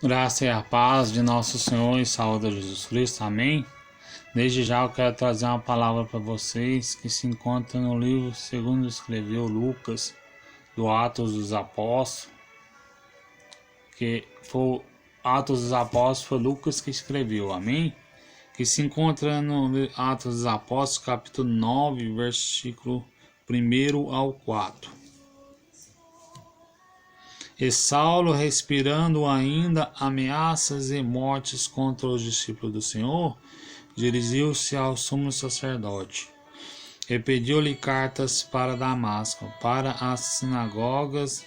Graça e a paz de nosso Senhor e Salvador Jesus Cristo. Amém. Desde já eu quero trazer uma palavra para vocês que se encontra no livro segundo escreveu Lucas, do Atos dos Apóstolos, que foi Atos dos Apóstolos, foi Lucas que escreveu, amém? Que se encontra no Atos dos Apóstolos, capítulo 9, versículo 1 ao 4. E Saulo, respirando ainda ameaças e mortes contra os discípulos do Senhor, dirigiu-se ao sumo sacerdote e pediu-lhe cartas para Damasco, para as sinagogas,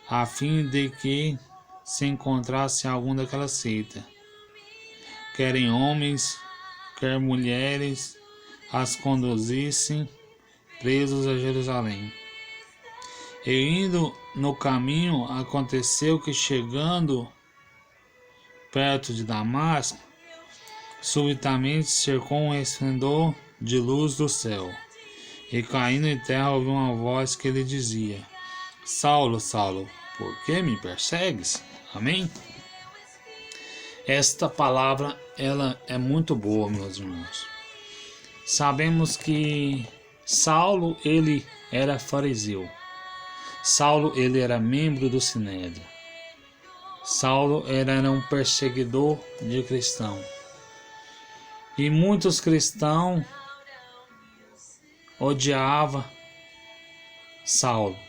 a fim de que se encontrasse algum daquela seita, querem homens, quer mulheres, as conduzissem presos a Jerusalém. E indo no caminho, aconteceu que, chegando perto de Damasco, subitamente cercou um esplendor de luz do céu, e caindo em terra ouviu uma voz que lhe dizia: Saulo, Saulo, por que me persegues? Amém? Esta palavra, ela é muito boa, meus irmãos. Sabemos que Saulo, ele era fariseu. Saulo, ele era membro do Sinédrio. Saulo era um perseguidor de cristãos. E muitos cristãos odiavam Saulo,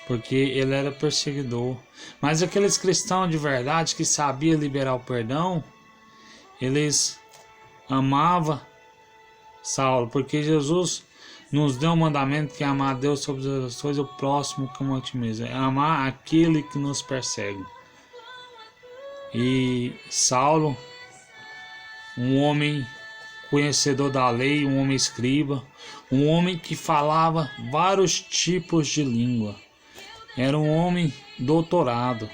porque ele era perseguidor. Mas aqueles cristãos de verdade que sabiam liberar o perdão, eles amavam Saulo, porque Jesus nos deu um mandamento que é amar a Deus sobre as coisas e o próximo como a ti mesmo. É amar aquele que nos persegue. E Saulo, um homem conhecedor da lei, um homem escriba, um homem que falava vários tipos de língua. Era um homem doutorado.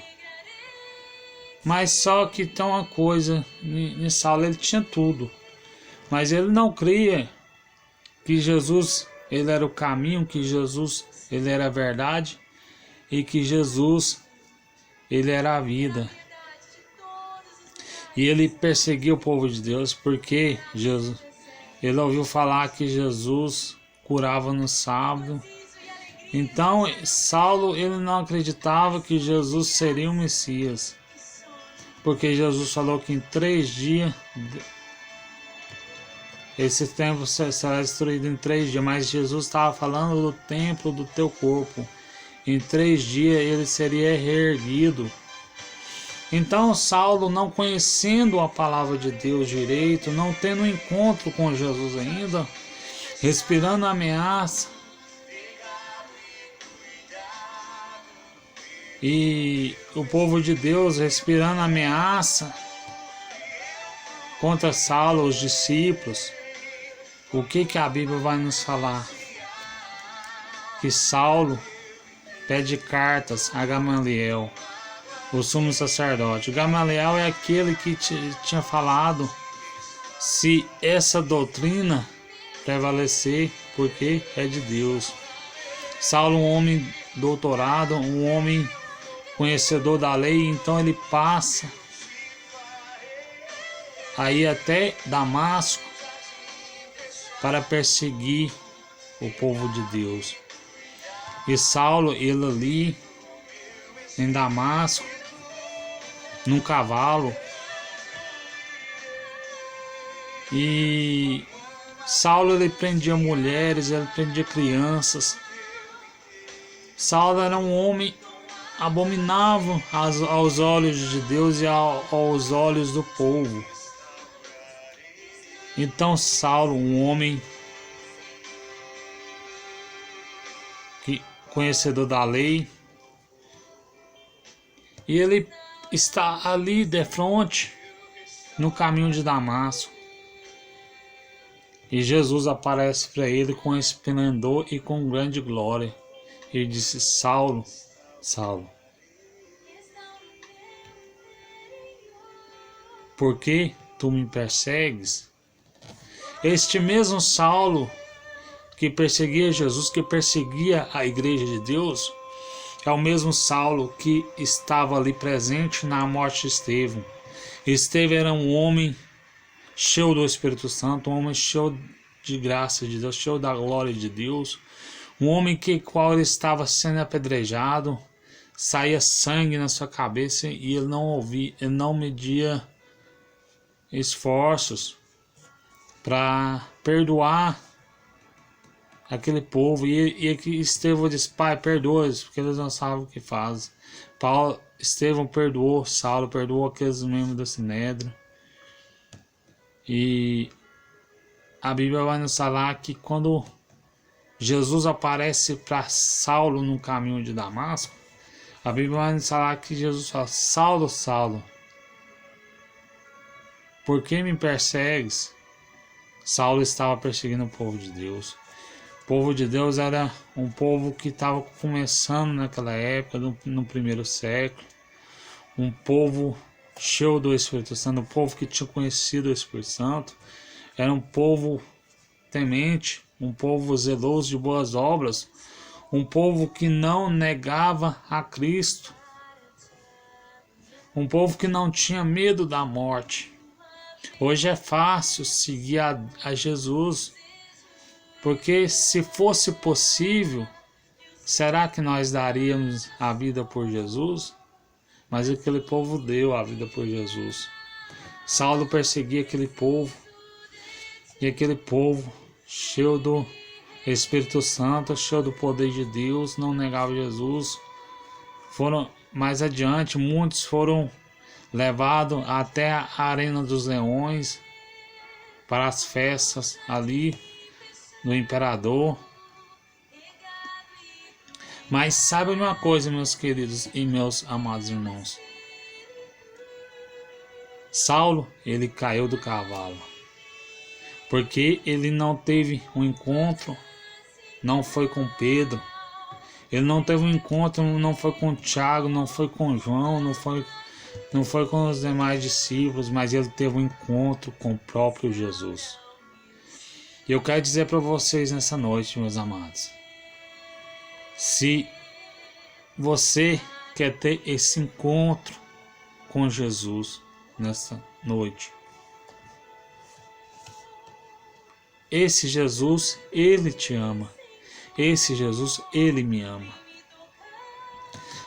Mas só que tem uma coisa, em Saulo ele tinha tudo. Mas ele não cria que Jesus, ele era o caminho, que Jesus, ele era a verdade e que Jesus, ele era a vida. E ele perseguiu o povo de Deus porque Jesus, ele ouviu falar que Jesus curava no sábado. Então, Saulo, ele não acreditava que Jesus seria o Messias, porque Jesus falou que em 3 dias esse templo será destruído em 3 dias, mas Jesus estava falando do templo do teu corpo. Em 3 dias ele seria reerguido. Então Saulo, não conhecendo a palavra de Deus direito, não tendo um encontro com Jesus ainda, respirando ameaça, e o povo de Deus respirando ameaça contra Saulo, os discípulos, o que a Bíblia vai nos falar? Que Saulo pede cartas a Gamaliel, o sumo sacerdote. Gamaliel é aquele que tinha falado se essa doutrina prevalecer, porque é de Deus. Saulo, um homem doutorado, um homem conhecedor da lei, então ele passa aí até Damasco para perseguir o povo de Deus. E Saulo, ele ali em Damasco, num cavalo, e Saulo, ele prendia mulheres, ele prendia crianças. Saulo era um homem abominável aos olhos de Deus e aos olhos do povo. Então Saulo, um homem conhecedor da lei, e ele está ali de frente no caminho de Damasco. E Jesus aparece para ele com esplendor e com grande glória. Ele disse: Saulo, Saulo, por que tu me persegues? Este mesmo Saulo que perseguia Jesus, que perseguia a igreja de Deus, é o mesmo Saulo que estava ali presente na morte de Estevão. Estevão era um homem cheio do Espírito Santo, um homem cheio de graça de Deus, cheio da glória de Deus, um homem que qual ele estava sendo apedrejado, saía sangue na sua cabeça e ele não ouvia, ele não media esforços para perdoar aquele povo. E Estevão disse: Pai, perdoa-os, porque eles não sabem o que fazem. Estevão perdoou Saulo, perdoou aqueles membros do Sinédrio. E a Bíblia vai nos falar que quando Jesus aparece para Saulo no caminho de Damasco, a Bíblia vai nos falar que Jesus fala: Saulo, Saulo, por que me persegues? Saulo estava perseguindo o povo de Deus. O povo de Deus era um povo que estava começando naquela época, no primeiro século. Um povo cheio do Espírito Santo, um povo que tinha conhecido o Espírito Santo. Era um povo temente, um povo zeloso de boas obras, um povo que não negava a Cristo, um povo que não tinha medo da morte. Hoje é fácil seguir a Jesus, porque se fosse possível, será que nós daríamos a vida por Jesus? Mas aquele povo deu a vida por Jesus. Saulo perseguia aquele povo, e aquele povo cheio do Espírito Santo, cheio do poder de Deus, não negava Jesus. Foram mais adiante, muitos foram levados até a Arena dos Leões para as festas ali do imperador. Mas saiba uma coisa, meus queridos e meus amados irmãos. Saulo, ele caiu do cavalo, porque ele não teve um encontro, não foi com Pedro. Ele não teve um encontro, não foi com Tiago, não foi com João, não foi com os demais discípulos, mas ele teve um encontro com o próprio Jesus. E eu quero dizer para vocês nessa noite, meus amados, se você quer ter esse encontro com Jesus nessa noite, esse Jesus, ele te ama. Esse Jesus, ele me ama.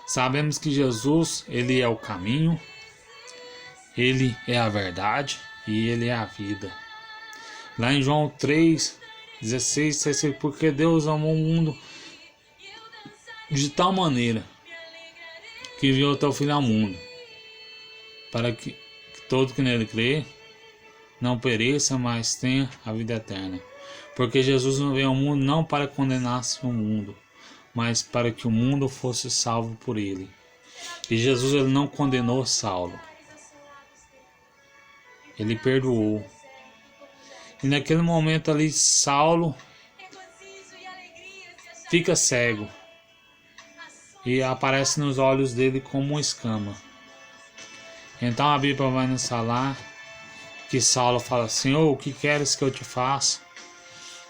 Sabemos que Jesus, ele é o caminho, ele é a verdade e ele é a vida. Lá em João 3:16, porque Deus amou o mundo de tal maneira que enviou teu Filho ao mundo, para que todo que nele crê não pereça, mas tenha a vida eterna. Porque Jesus não veio ao mundo não para condenar-se o mundo, mas para que o mundo fosse salvo por ele. E Jesus, ele não condenou Saulo. Ele perdoou. E naquele momento ali, Saulo fica cego. E aparece nos olhos dele como uma escama. Então a Bíblia vai nos falar que Saulo fala: Senhor, o que queres que eu te faça?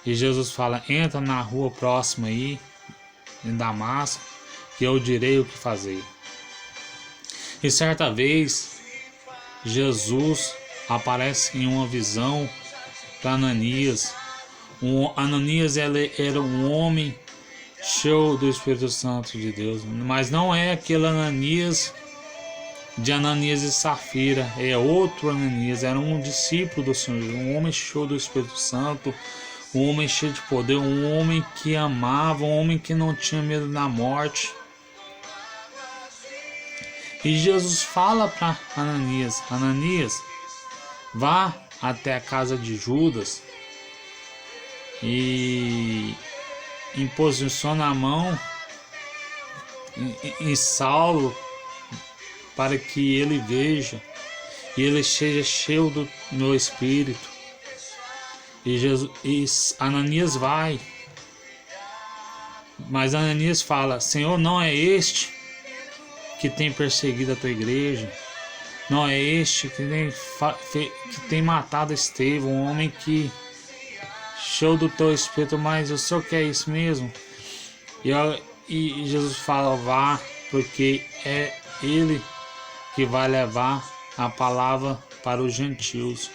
E Jesus fala: entra na rua próxima aí, em Damasco, que eu direi o que fazer. E certa vez, Jesus aparece em uma visão para Ananias. Ananias era um homem cheio do Espírito Santo de Deus, mas não é aquele Ananias de Ananias e Safira, é outro Ananias, era um discípulo do Senhor, um homem cheio do Espírito Santo, um homem cheio de poder, um homem que amava, um homem que não tinha medo da morte. E Jesus fala para Ananias: Ananias, vá até a casa de Judas e posiciona a mão em Saulo, para que ele veja e ele seja cheio do meu Espírito. E Ananias vai, mas Ananias fala: Senhor, não é este que tem perseguido a tua igreja, não é este que tem matado Estevão, um homem que cheio do teu Espírito, mas o Senhor quer isso mesmo? E Jesus fala, vá, porque é ele que vai levar a palavra para os gentios.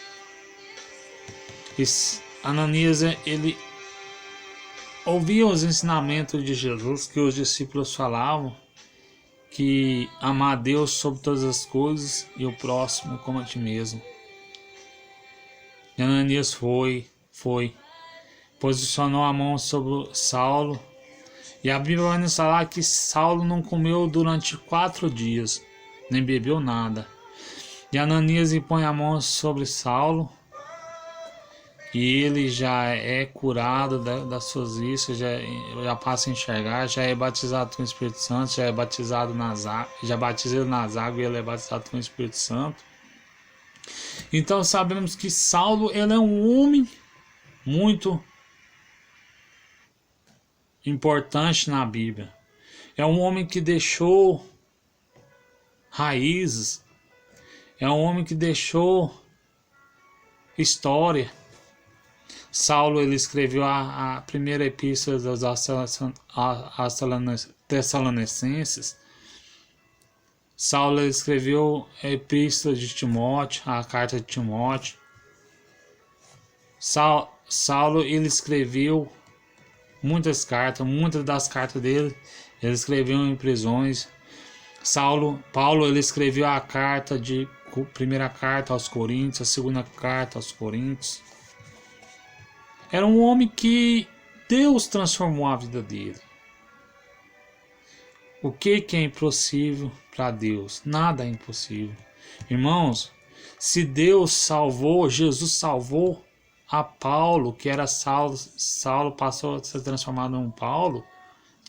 E Ananias, ele ouvia os ensinamentos de Jesus que os discípulos falavam, que amar a Deus sobre todas as coisas e o próximo como a ti mesmo. E Ananias foi, posicionou a mão sobre Saulo, e a Bíblia vai nos falar que Saulo não comeu durante 4 dias, nem bebeu nada. E Ananias impõe a mão sobre Saulo, e ele já é curado das suas vícios, já passa a enxergar, já é batizado com o Espírito Santo, já é batizado nas águas, já batiza ele nas águas e ele é batizado com o Espírito Santo. Então sabemos que Saulo, ele é um homem muito importante na Bíblia. É um homem que deixou raízes, é um homem que deixou história. Saulo, ele escreveu a primeira epístola dos Tessalonicenses. Saulo, ele escreveu a epístola de Timóteo, a carta de Timóteo. Saulo, ele escreveu muitas das cartas dele, ele escreveu em prisões. Paulo, ele escreveu a primeira carta aos Coríntios, a segunda carta aos Coríntios. Era um homem que Deus transformou a vida dele. O que é impossível para Deus? Nada é impossível. Irmãos, se Deus salvou, Jesus salvou a Paulo, que era Saulo passou a ser transformado em um Paulo,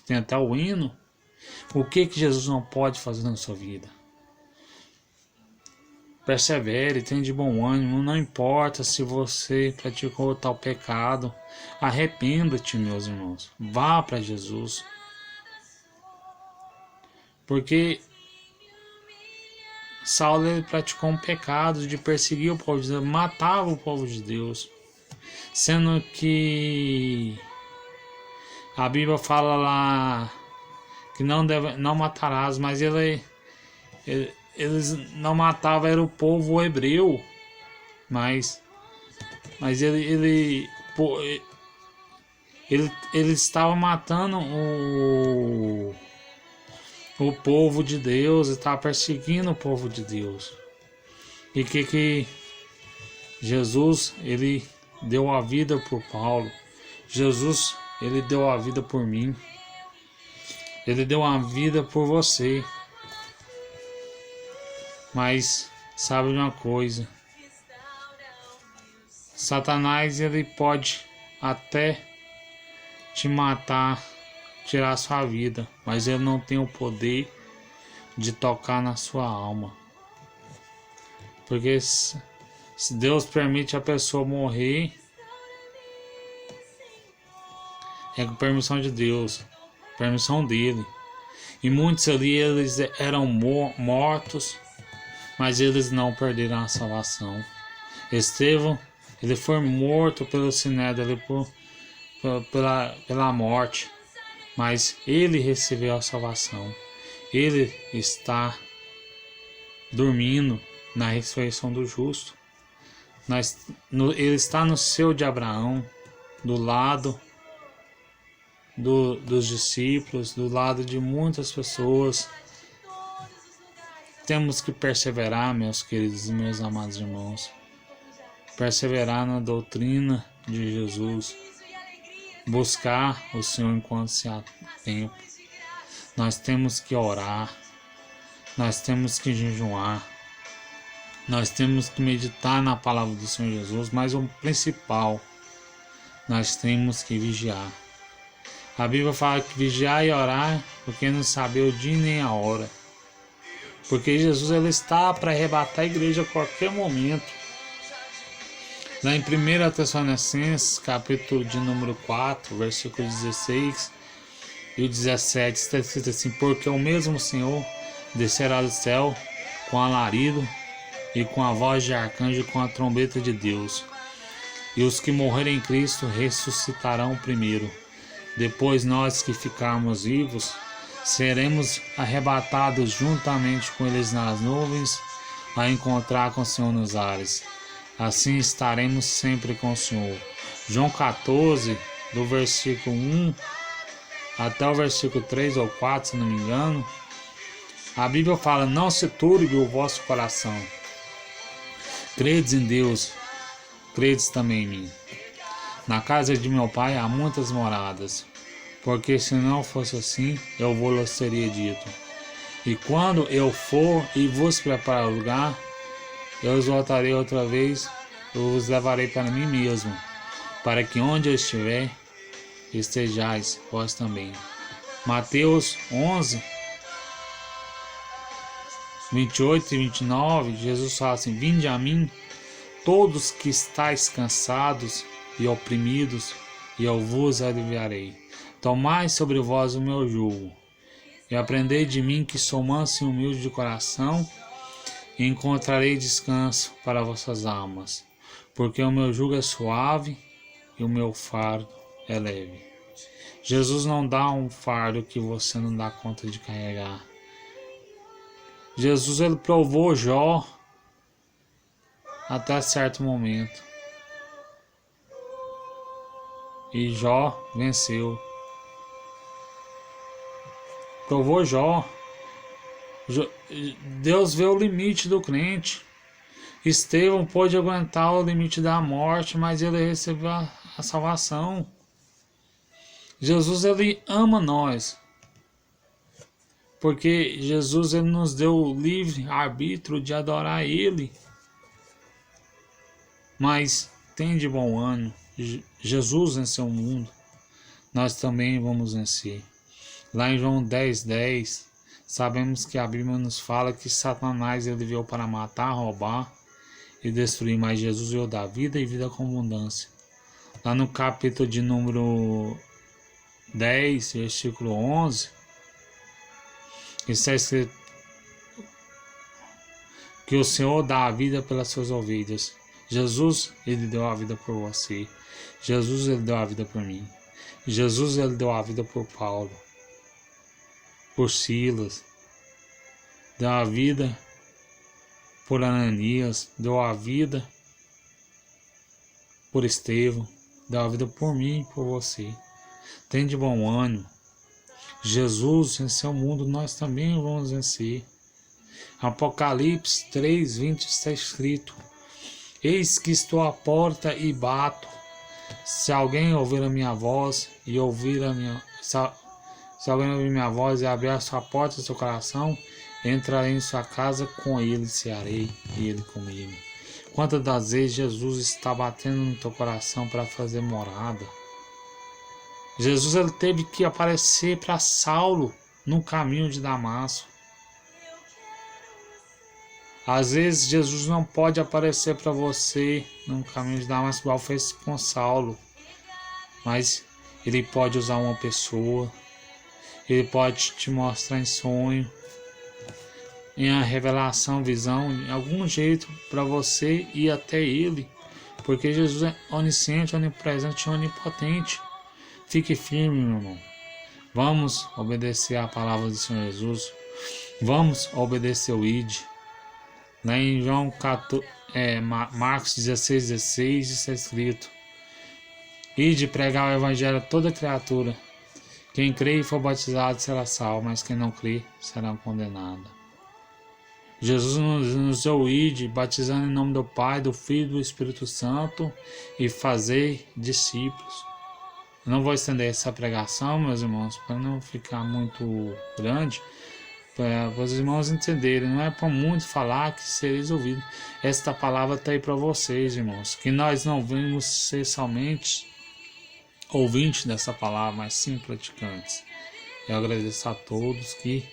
tem até o hino. O que Jesus não pode fazer na sua vida? Persevere, tenha de bom ânimo, não importa se você praticou tal pecado, arrependa-te, meus irmãos, vá para Jesus, porque Saulo, ele praticou um pecado de perseguir o povo de Deus, matava o povo de Deus, sendo que a Bíblia fala lá que não matarás, mas eles não matavam, era o povo hebreu, mas ele estava matando o povo de Deus, estava perseguindo o povo de Deus. E que Jesus, ele deu a vida por Paulo. Jesus, ele deu a vida por mim. Ele deu a vida por você. Mas sabe uma coisa, Satanás, ele pode até te matar, tirar a sua vida, mas ele não tem o poder de tocar na sua alma. Porque se Deus permite a pessoa morrer, é com permissão de Deus, permissão dele. E muitos ali, eles eram mortos, mas eles não perderam a salvação. Estevão, ele foi morto pelo sinédrio, pela morte, mas ele recebeu a salvação. Ele está dormindo na ressurreição do justo. Ele está no seio de Abraão, do lado dos discípulos, do lado de muitas pessoas. Temos que perseverar, meus queridos e meus amados irmãos. Perseverar na doutrina de Jesus. Buscar o Senhor enquanto se há tempo. Nós temos que orar. Nós temos que jejuar. Nós temos que meditar na palavra do Senhor Jesus. Mas o principal, nós temos que vigiar. A Bíblia fala que vigiar e orar, porque não sabe o dia nem a hora. Porque Jesus, ele está para arrebatar a igreja a qualquer momento. Lá em 1 Tessalonicenses, capítulo de número 4, versículo 16 e 17, está escrito assim: porque o mesmo Senhor descerá do céu com alarido e com a voz de arcanjo e com a trombeta de Deus. E os que morrerem em Cristo ressuscitarão primeiro. Depois nós que ficarmos vivos, seremos arrebatados juntamente com eles nas nuvens, a encontrar com o Senhor nos ares. Assim estaremos sempre com o Senhor. João 14, do versículo 1 até o versículo 3 ou 4, se não me engano, a Bíblia fala: não se turbe o vosso coração. Credes em Deus, credes também em mim. Na casa de meu pai há muitas moradas, porque se não fosse assim, eu vos teria dito. E quando eu for e vos preparar o lugar, eu os voltarei outra vez, eu vos levarei para mim mesmo, para que onde eu estiver, estejais vós também. Mateus 11, 28 e 29, Jesus fala assim: vinde a mim, todos que estáis cansados e oprimidos, e eu vos aliviarei. Tomai sobre vós o meu jugo, e aprendei de mim, que sou manso e humilde de coração, e encontrarei descanso para vossas almas, porque o meu jugo é suave e o meu fardo é leve. Jesus não dá um fardo que você não dá conta de carregar. Jesus, ele provou Jó até certo momento, e Jó venceu. Provou Jó. Deus vê o limite do crente. Estevão pôde aguentar o limite da morte, mas ele recebeu a salvação. Jesus, ele ama nós, porque Jesus, ele nos deu o livre arbítrio de adorar ele. Mas tem de bom ânimo. Jesus venceu o mundo, nós também vamos vencer. Lá em João 10:10, sabemos que a Bíblia nos fala que Satanás, ele veio para matar, roubar e destruir, mas Jesus veio dar vida e vida com abundância. Lá no capítulo de número 10, versículo 11, está escrito que o Senhor dá a vida pelas suas ovelhas. Jesus, ele deu a vida por você. Jesus, ele deu a vida por mim. Jesus, ele deu a vida por Paulo, por Silas, deu a vida por Ananias, deu a vida por Estevão, deu a vida por mim e por você. Tem de bom ânimo. Jesus venceu o mundo, nós também vamos vencer. Apocalipse 3:20 está escrito: eis que estou à porta e bato. Se alguém ouvir a minha voz e ouvir a minha... Se alguém ouvir minha voz e abrir a sua porta do seu coração, entrarei em sua casa, com ele cearei e ele comigo. Quantas das vezes Jesus está batendo no teu coração para fazer morada? Jesus, ele teve que aparecer para Saulo no caminho de Damasco. Às vezes Jesus não pode aparecer para você no caminho de Damasco, igual fez com Saulo, mas ele pode usar uma pessoa, ele pode te mostrar em sonho, em uma revelação, visão, em algum jeito para você ir até ele, porque Jesus é onisciente, onipresente e onipotente. Fique firme, meu irmão. Vamos obedecer a palavra do Senhor Jesus. Vamos obedecer o ID. Lá em João 14, Marcos 16:16 está escrito: ide pregar o evangelho a toda criatura. Quem crê e for batizado será salvo, mas quem não crê será condenado. Jesus nos deu o ID, batizando em nome do Pai, do Filho e do Espírito Santo, e fazer discípulos. Eu não vou estender essa pregação, meus irmãos, para não ficar muito grande, para os irmãos entenderem. Não é para muito falar que sereis ouvidos. Esta palavra está aí para vocês, irmãos, que nós não vamos ser somente ouvintes dessa palavra, mas sim praticantes. Eu agradeço a todos que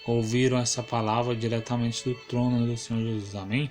ouviram essa palavra diretamente do trono do Senhor Jesus. Amém?